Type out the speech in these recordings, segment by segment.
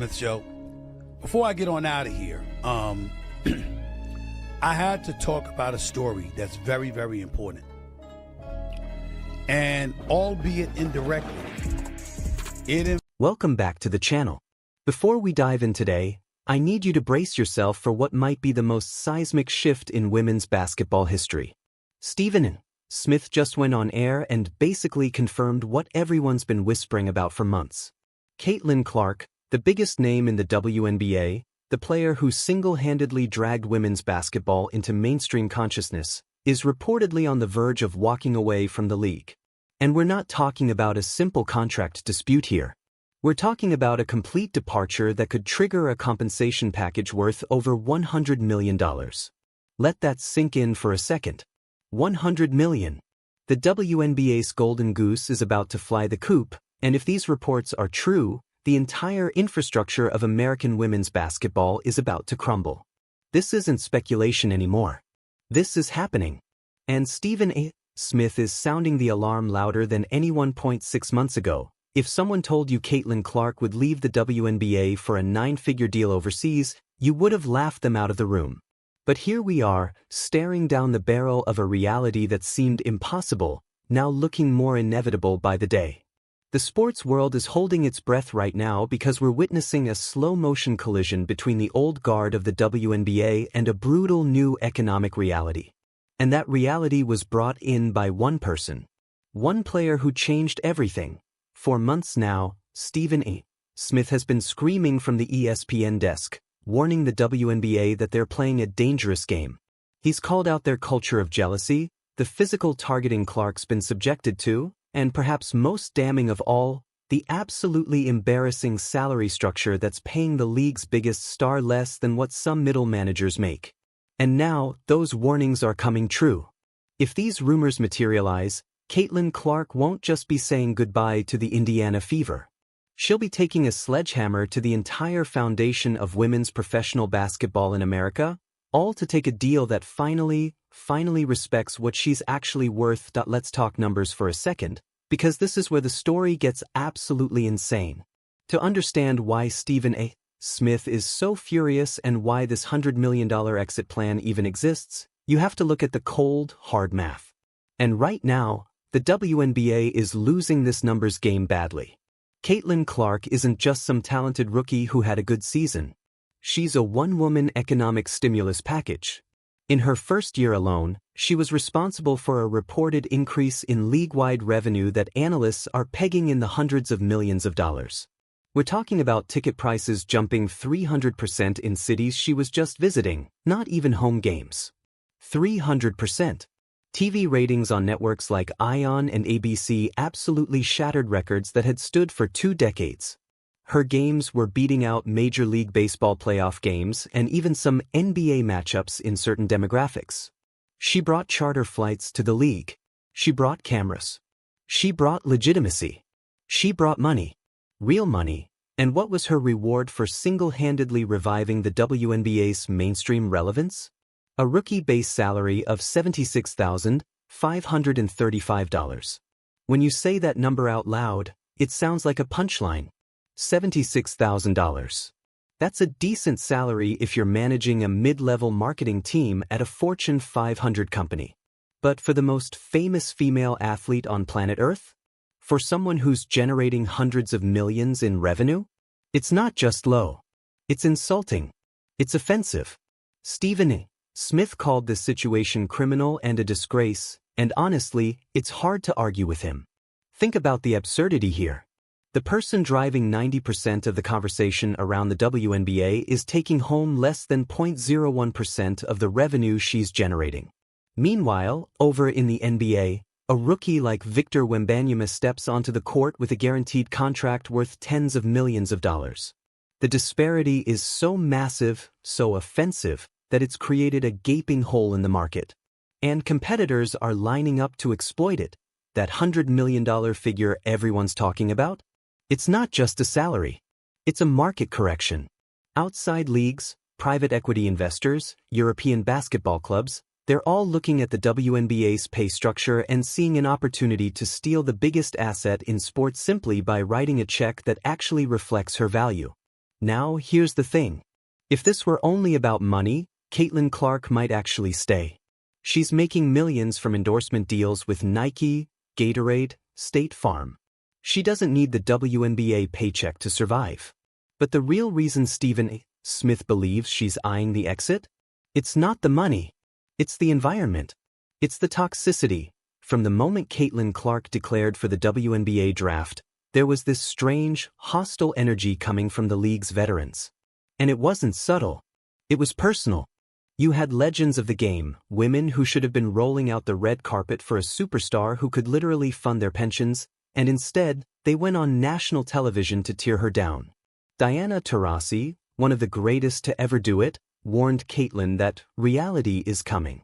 Smith Show. Before I get on out of here, I had to talk about a story that's very, very important. And albeit indirectly, Welcome back to the channel. Before we dive in today, I need you to brace yourself for what might be the most seismic shift in women's basketball history. Stephen A. Smith just went on air and basically confirmed what everyone's been whispering about for months. Caitlin Clark, the biggest name in the WNBA, the player who single-handedly dragged women's basketball into mainstream consciousness, is reportedly on the verge of walking away from the league. And we're not talking about a simple contract dispute here. We're talking about a complete departure that could trigger a compensation package worth over $100 million. Let that sink in for a second. $100 million. The WNBA's golden goose is about to fly the coop, and if these reports are true, the entire infrastructure of American women's basketball is about to crumble. This isn't speculation anymore. This is happening. And Stephen A. Smith is sounding the alarm louder than anyone. 6 months ago, if someone told you Caitlin Clark would leave the WNBA for a 9-figure deal overseas, you would have laughed them out of the room. But here we are, staring down the barrel of a reality that seemed impossible, now looking more inevitable by the day. The sports world is holding its breath right now because we're witnessing a slow-motion collision between the old guard of the WNBA and a brutal new economic reality. And that reality was brought in by one person. One player who changed everything. For months now, Stephen A. Smith has been screaming from the ESPN desk, warning the WNBA that they're playing a dangerous game. He's called out their culture of jealousy, the physical targeting Clark's been subjected to, and perhaps most damning of all, the absolutely embarrassing salary structure that's paying the league's biggest star less than what some middle managers make. And now, those warnings are coming true. If these rumors materialize, Caitlin Clark won't just be saying goodbye to the Indiana Fever. She'll be taking a sledgehammer to the entire foundation of women's professional basketball in America, all to take a deal that finally respects what she's actually worth. Let's talk numbers for a second, because this is where the story gets absolutely insane. To understand why Stephen A. Smith is so furious and why this $100 million exit plan even exists, you have to look at the cold, hard math. And right now, the WNBA is losing this numbers game badly. Caitlin Clark isn't just some talented rookie who had a good season. She's a one-woman economic stimulus package. In her first year alone, she was responsible for a reported increase in league-wide revenue that analysts are pegging in the hundreds of millions of dollars. We're talking about ticket prices jumping 300% in cities she was just visiting, not even home games. 300%. TV ratings on networks like ION and ABC absolutely shattered records that had stood for 2 decades. Her games were beating out Major League Baseball playoff games and even some NBA matchups in certain demographics. She brought charter flights to the league. She brought cameras. She brought legitimacy. She brought money. Real money. And what was her reward for single-handedly reviving the WNBA's mainstream relevance? A rookie base salary of $76,535. When you say that number out loud, it sounds like a punchline. $76,000. That's a decent salary if you're managing a mid-level marketing team at a Fortune 500 company. But for the most famous female athlete on planet Earth? For someone who's generating hundreds of millions in revenue? It's not just low. It's insulting. It's offensive. Stephen A. Smith called this situation criminal and a disgrace, and honestly, it's hard to argue with him. Think about the absurdity here. The person driving 90% of the conversation around the WNBA is taking home less than 0.01% of the revenue she's generating. Meanwhile, over in the NBA, a rookie like Victor Wembanyama steps onto the court with a guaranteed contract worth tens of millions of dollars. The disparity is so massive, so offensive, that it's created a gaping hole in the market. And competitors are lining up to exploit it, that $100 million figure everyone's talking about. It's not just a salary. It's a market correction. Outside leagues, private equity investors, European basketball clubs, they're all looking at the WNBA's pay structure and seeing an opportunity to steal the biggest asset in sports simply by writing a check that actually reflects her value. Now, here's the thing. If this were only about money, Caitlin Clark might actually stay. She's making millions from endorsement deals with Nike, Gatorade, State Farm. She doesn't need the WNBA paycheck to survive. But the real reason Stephen Smith believes she's eyeing the exit? It's not the money. It's the environment. It's the toxicity. From the moment Caitlin Clark declared for the WNBA draft, there was this strange, hostile energy coming from the league's veterans. And it wasn't subtle. It was personal. You had legends of the game, women who should have been rolling out the red carpet for a superstar who could literally fund their pensions, and instead, they went on national television to tear her down. Diana Taurasi, one of the greatest to ever do it, warned Caitlin that reality is coming.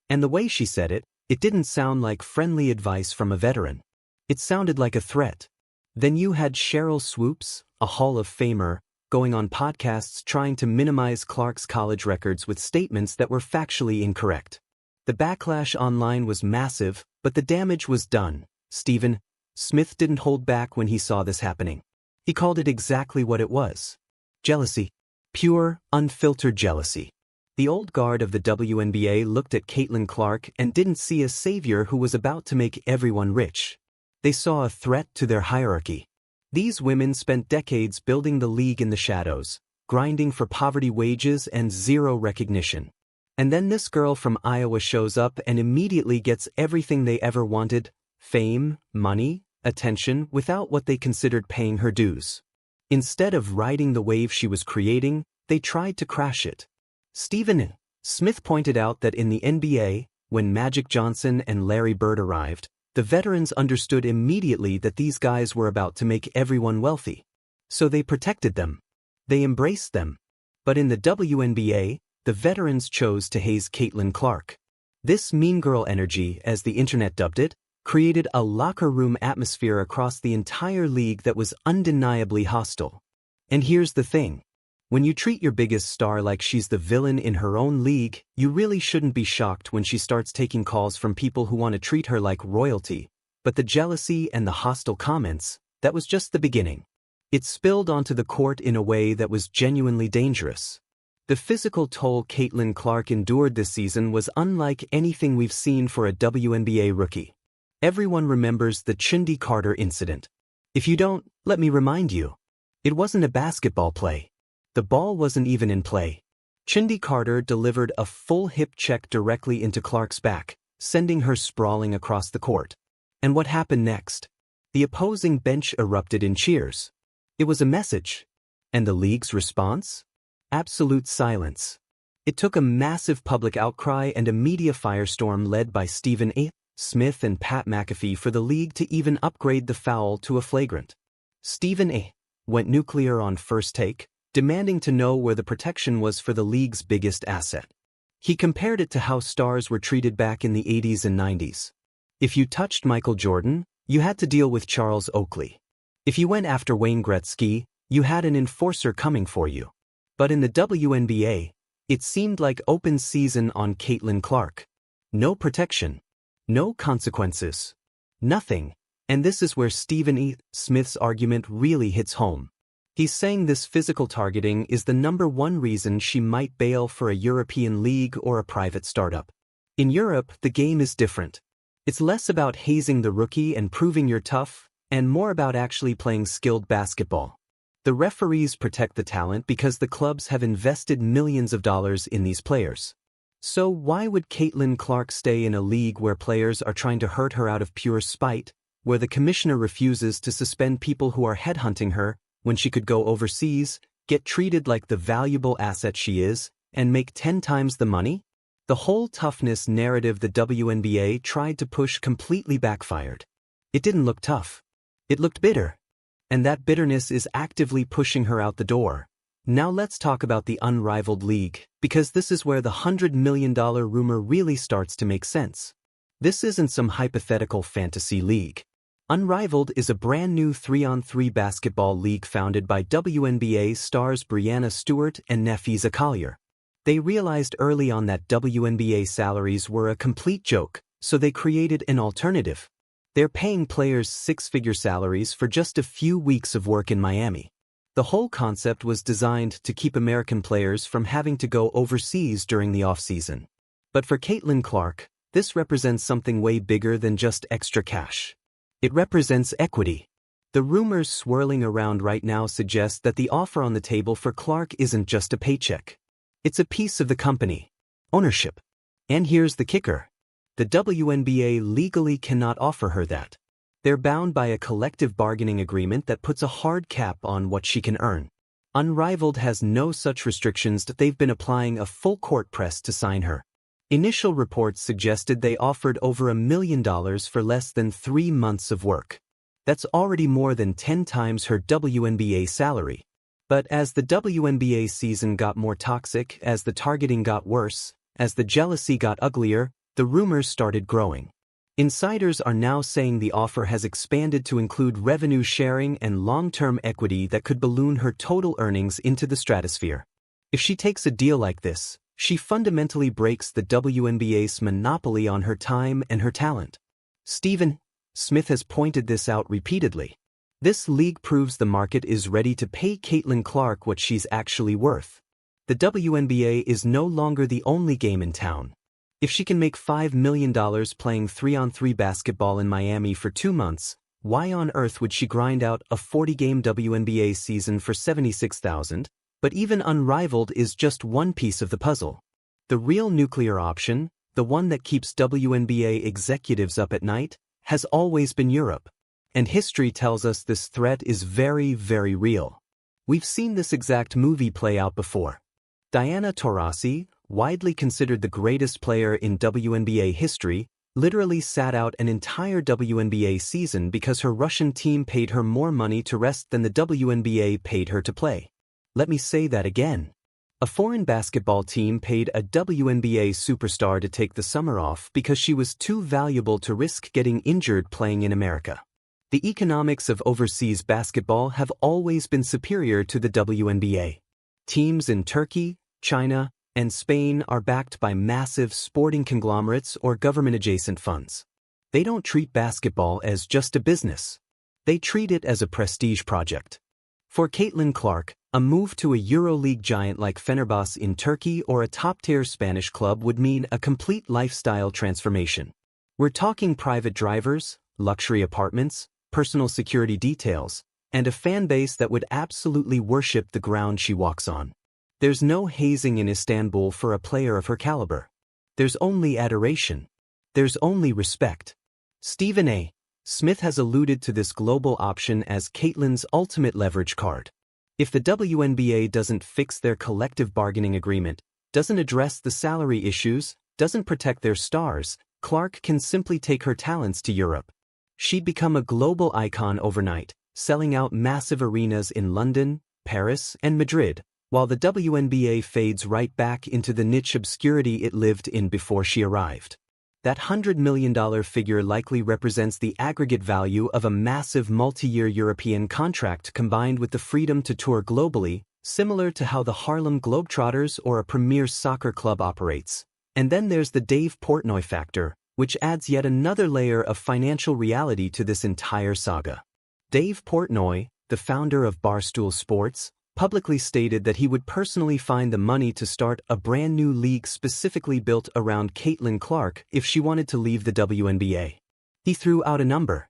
And the way she said it, it didn't sound like friendly advice from a veteran. It sounded like a threat. Then you had Cheryl Swoops, a Hall of Famer, going on podcasts trying to minimize Clark's college records with statements that were factually incorrect. The backlash online was massive, but the damage was done. Stephen Smith didn't hold back when he saw this happening. He called it exactly what it was. Jealousy. Pure, unfiltered jealousy. The old guard of the WNBA looked at Caitlin Clark and didn't see a savior who was about to make everyone rich. They saw a threat to their hierarchy. These women spent decades building the league in the shadows, grinding for poverty wages and zero recognition. And then this girl from Iowa shows up and immediately gets everything they ever wanted: fame, money, attention, without what they considered paying her dues. Instead of riding the wave she was creating, they tried to crash it. Stephen Smith pointed out that in the NBA, when Magic Johnson and Larry Bird arrived, the veterans understood immediately that these guys were about to make everyone wealthy. So they protected them. They embraced them. But in the WNBA, the veterans chose to haze Caitlin Clark. This mean girl energy, as the internet dubbed it, created a locker room atmosphere across the entire league that was undeniably hostile. And here's the thing. When you treat your biggest star like she's the villain in her own league, you really shouldn't be shocked when she starts taking calls from people who want to treat her like royalty. But the jealousy and the hostile comments, that was just the beginning. It spilled onto the court in a way that was genuinely dangerous. The physical toll Caitlin Clark endured this season was unlike anything we've seen for a WNBA rookie. Everyone remembers the Chindi Carter incident. If you don't, let me remind you. It wasn't a basketball play. The ball wasn't even in play. Chindi Carter delivered a full hip check directly into Clark's back, sending her sprawling across the court. And what happened next? The opposing bench erupted in cheers. It was a message. And the league's response? Absolute silence. It took a massive public outcry and a media firestorm led by Stephen Smith and Pat McAfee for the league to even upgrade the foul to a flagrant. Stephen went nuclear on First Take, demanding to know where the protection was for the league's biggest asset. He compared it to how stars were treated back in the 80s and 90s. If you touched Michael Jordan, you had to deal with Charles Oakley. If you went after Wayne Gretzky, you had an enforcer coming for you. But in the WNBA, it seemed like open season on Caitlin Clark. No protection. No consequences. Nothing. And this is where Stephen Smith's argument really hits home. He's saying this physical targeting is the #1 reason she might bail for a European league or a private startup. In Europe, the game is different. It's less about hazing the rookie and proving you're tough, and more about actually playing skilled basketball. The referees protect the talent because the clubs have invested millions of dollars in these players. So why would Caitlin Clark stay in a league where players are trying to hurt her out of pure spite, where the commissioner refuses to suspend people who are headhunting her, when she could go overseas, get treated like the valuable asset she is, and make 10 times the money? The whole toughness narrative the WNBA tried to push completely backfired. It didn't look tough. It looked bitter. And that bitterness is actively pushing her out the door. Now let's talk about the unrivaled league, because this is where the $100 million rumor really starts to make sense. This isn't some hypothetical fantasy league. Unrivaled is a brand new 3-on-3 basketball league founded by WNBA stars Breanna Stewart and Nafisa Collier. They realized early on that WNBA salaries were a complete joke, so they created an alternative. They're paying players 6-figure salaries for just a few weeks of work in Miami. The whole concept was designed to keep American players from having to go overseas during the offseason. But for Caitlin Clark, this represents something way bigger than just extra cash. It represents equity. The rumors swirling around right now suggest that the offer on the table for Clark isn't just a paycheck. It's a piece of the company. Ownership. And here's the kicker. The WNBA legally cannot offer her that. They're bound by a collective bargaining agreement that puts a hard cap on what she can earn. Unrivaled has no such restrictions. They've been applying a full-court press to sign her. Initial reports suggested they offered over $1 million for less than 3 months of work. That's already more than 10 times her WNBA salary. But as the WNBA season got more toxic, as the targeting got worse, as the jealousy got uglier, the rumors started growing. Insiders are now saying the offer has expanded to include revenue sharing and long-term equity that could balloon her total earnings into the stratosphere. If she takes a deal like this, she fundamentally breaks the WNBA's monopoly on her time and her talent. Stephen Smith has pointed this out repeatedly. This league proves the market is ready to pay Caitlin Clark what she's actually worth. The WNBA is no longer the only game in town. If she can make $5 million playing 3-on-3 basketball in Miami for 2 months, why on earth would she grind out a 40-game WNBA season for $76,000? But even Unrivaled is just one piece of the puzzle. The real nuclear option, the one that keeps WNBA executives up at night, has always been Europe. And history tells us this threat is very, very real. We've seen this exact movie play out before. Diana Taurasi, widely considered the greatest player in WNBA history, literally sat out an entire WNBA season because her Russian team paid her more money to rest than the WNBA paid her to play. Let me say that again. A foreign basketball team paid a WNBA superstar to take the summer off because she was too valuable to risk getting injured playing in America. The economics of overseas basketball have always been superior to the WNBA. Teams in Turkey, China, and Spain are backed by massive sporting conglomerates or government-adjacent funds. They don't treat basketball as just a business. They treat it as a prestige project. For Caitlin Clark, a move to a EuroLeague giant like Fenerbahce in Turkey or a top-tier Spanish club would mean a complete lifestyle transformation. We're talking private drivers, luxury apartments, personal security details, and a fan base that would absolutely worship the ground she walks on. There's no hazing in Istanbul for a player of her caliber. There's only adoration. There's only respect. Stephen A. Smith has alluded to this global option as Caitlin's ultimate leverage card. If the WNBA doesn't fix their collective bargaining agreement, doesn't address the salary issues, doesn't protect their stars, Clark can simply take her talents to Europe. She'd become a global icon overnight, selling out massive arenas in London, Paris, and Madrid, while the WNBA fades right back into the niche obscurity it lived in before she arrived. That $100 million figure likely represents the aggregate value of a massive multi-year European contract combined with the freedom to tour globally, similar to how the Harlem Globetrotters or a premier soccer club operates. And then there's the Dave Portnoy factor, which adds yet another layer of financial reality to this entire saga. Dave Portnoy, the founder of Barstool Sports, publicly stated that he would personally find the money to start a brand new league specifically built around Caitlin Clark if she wanted to leave the WNBA. He threw out a number: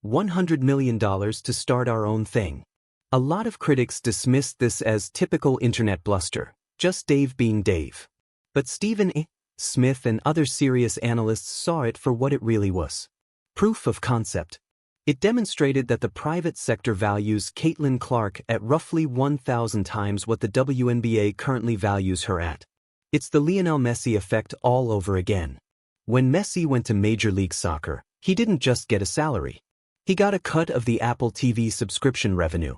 $100 million to start our own thing. A lot of critics dismissed this as typical internet bluster, just Dave being Dave. But Stephen A. Smith and other serious analysts saw it for what it really was. Proof of concept. It demonstrated that the private sector values Caitlin Clark at roughly 1,000 times what the WNBA currently values her at. It's the Lionel Messi effect all over again. When Messi went to Major League Soccer, he didn't just get a salary. He got a cut of the Apple TV subscription revenue.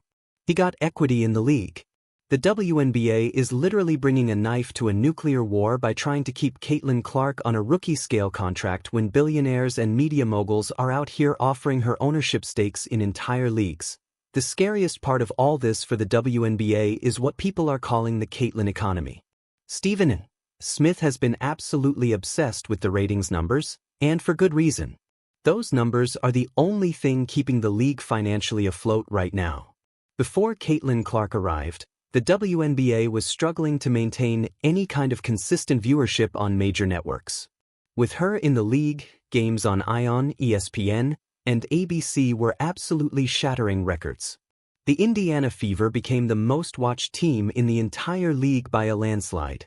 He got equity in the league. The WNBA is literally bringing a knife to a nuclear war by trying to keep Caitlin Clark on a rookie-scale contract when billionaires and media moguls are out here offering her ownership stakes in entire leagues. The scariest part of all this for the WNBA is what people are calling the Caitlin economy. Stephen A. Smith has been absolutely obsessed with the ratings numbers, and for good reason. Those numbers are the only thing keeping the league financially afloat right now. Before Caitlin Clark arrived, the WNBA was struggling to maintain any kind of consistent viewership on major networks. With her in the league, games on ION, ESPN, and ABC were absolutely shattering records. The Indiana Fever became the most-watched team in the entire league by a landslide.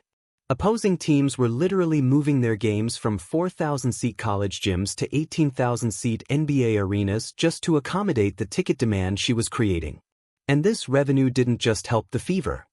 Opposing teams were literally moving their games from 4,000-seat college gyms to 18,000-seat NBA arenas just to accommodate the ticket demand she was creating. And this revenue didn't just help the Fever.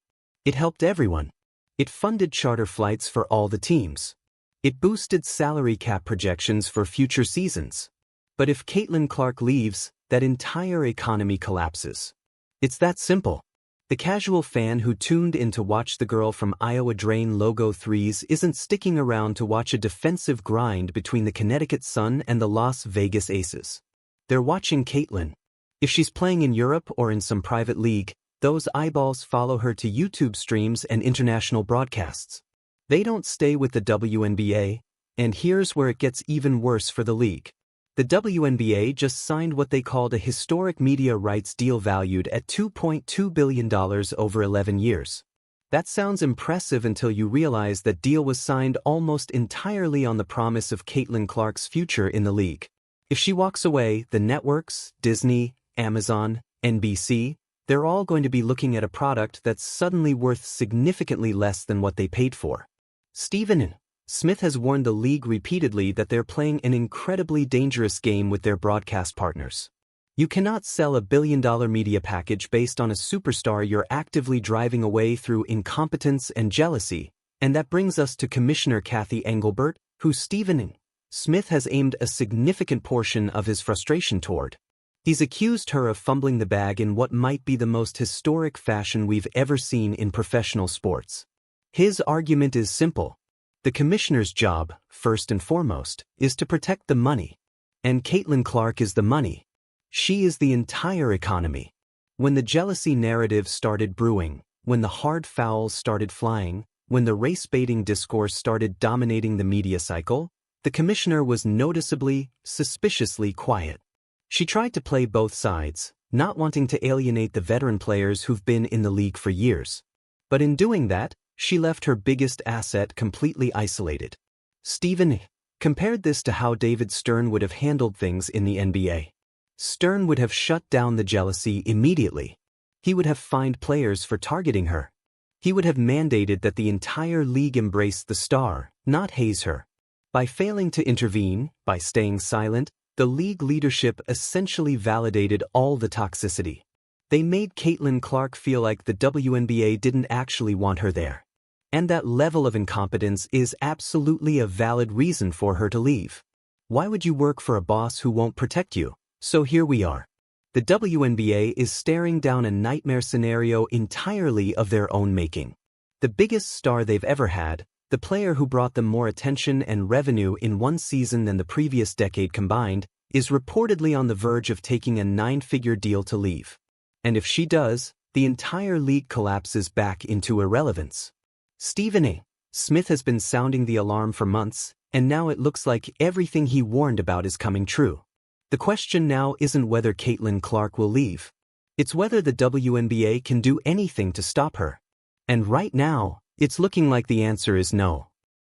It helped everyone. It funded charter flights for all the teams. It boosted salary cap projections for future seasons. But if Caitlin Clark leaves, that entire economy collapses. It's that simple. The casual fan who tuned in to watch the girl from Iowa drain logo threes isn't sticking around to watch a defensive grind between the Connecticut Sun and the Las Vegas Aces. They're watching Caitlin. If she's playing in Europe or in some private league, those eyeballs follow her to YouTube streams and international broadcasts. They don't stay with the WNBA, and here's where it gets even worse for the league. The WNBA just signed what they called a historic media rights deal valued at $2.2 billion over 11 years. That sounds impressive until you realize that deal was signed almost entirely on the promise of Caitlin Clark's future in the league. If she walks away, the networks, Disney, Amazon, NBC, they're all going to be looking at a product that's suddenly worth significantly less than what they paid for. Stephen Smith has warned the league repeatedly that they're playing an incredibly dangerous game with their broadcast partners. You cannot sell a billion-dollar media package based on a superstar you're actively driving away through incompetence and jealousy, and that brings us to Commissioner Kathy Engelbert, who Stephen Smith has aimed a significant portion of his frustration toward. He's accused her of fumbling the bag in what might be the most historic fashion we've ever seen in professional sports. His argument is simple. The commissioner's job, first and foremost, is to protect the money. And Caitlin Clark is the money. She is the entire economy. When the jealousy narrative started brewing, when the hard fouls started flying, when the race-baiting discourse started dominating the media cycle, the commissioner was noticeably, suspiciously quiet. She tried to play both sides, not wanting to alienate the veteran players who've been in the league for years. But in doing that, she left her biggest asset completely isolated. Stephen compared this to how David Stern would have handled things in the NBA. Stern would have shut down the jealousy immediately. He would have fined players for targeting her. He would have mandated that the entire league embrace the star, not haze her. By failing to intervene, by staying silent, the league leadership essentially validated all the toxicity. They made Caitlin Clark feel like the WNBA didn't actually want her there. And that level of incompetence is absolutely a valid reason for her to leave. Why would you work for a boss who won't protect you? So here we are. The WNBA is staring down a nightmare scenario entirely of their own making. The biggest star they've ever had, the player who brought them more attention and revenue in one season than the previous decade combined, is reportedly on the verge of taking a 9-figure deal to leave. And if she does, the entire league collapses back into irrelevance. Stephen Smith has been sounding the alarm for months, and now it looks like everything he warned about is coming true. The question now isn't whether Caitlin Clark will leave. It's whether the WNBA can do anything to stop her. And right now, it's looking like the answer is no.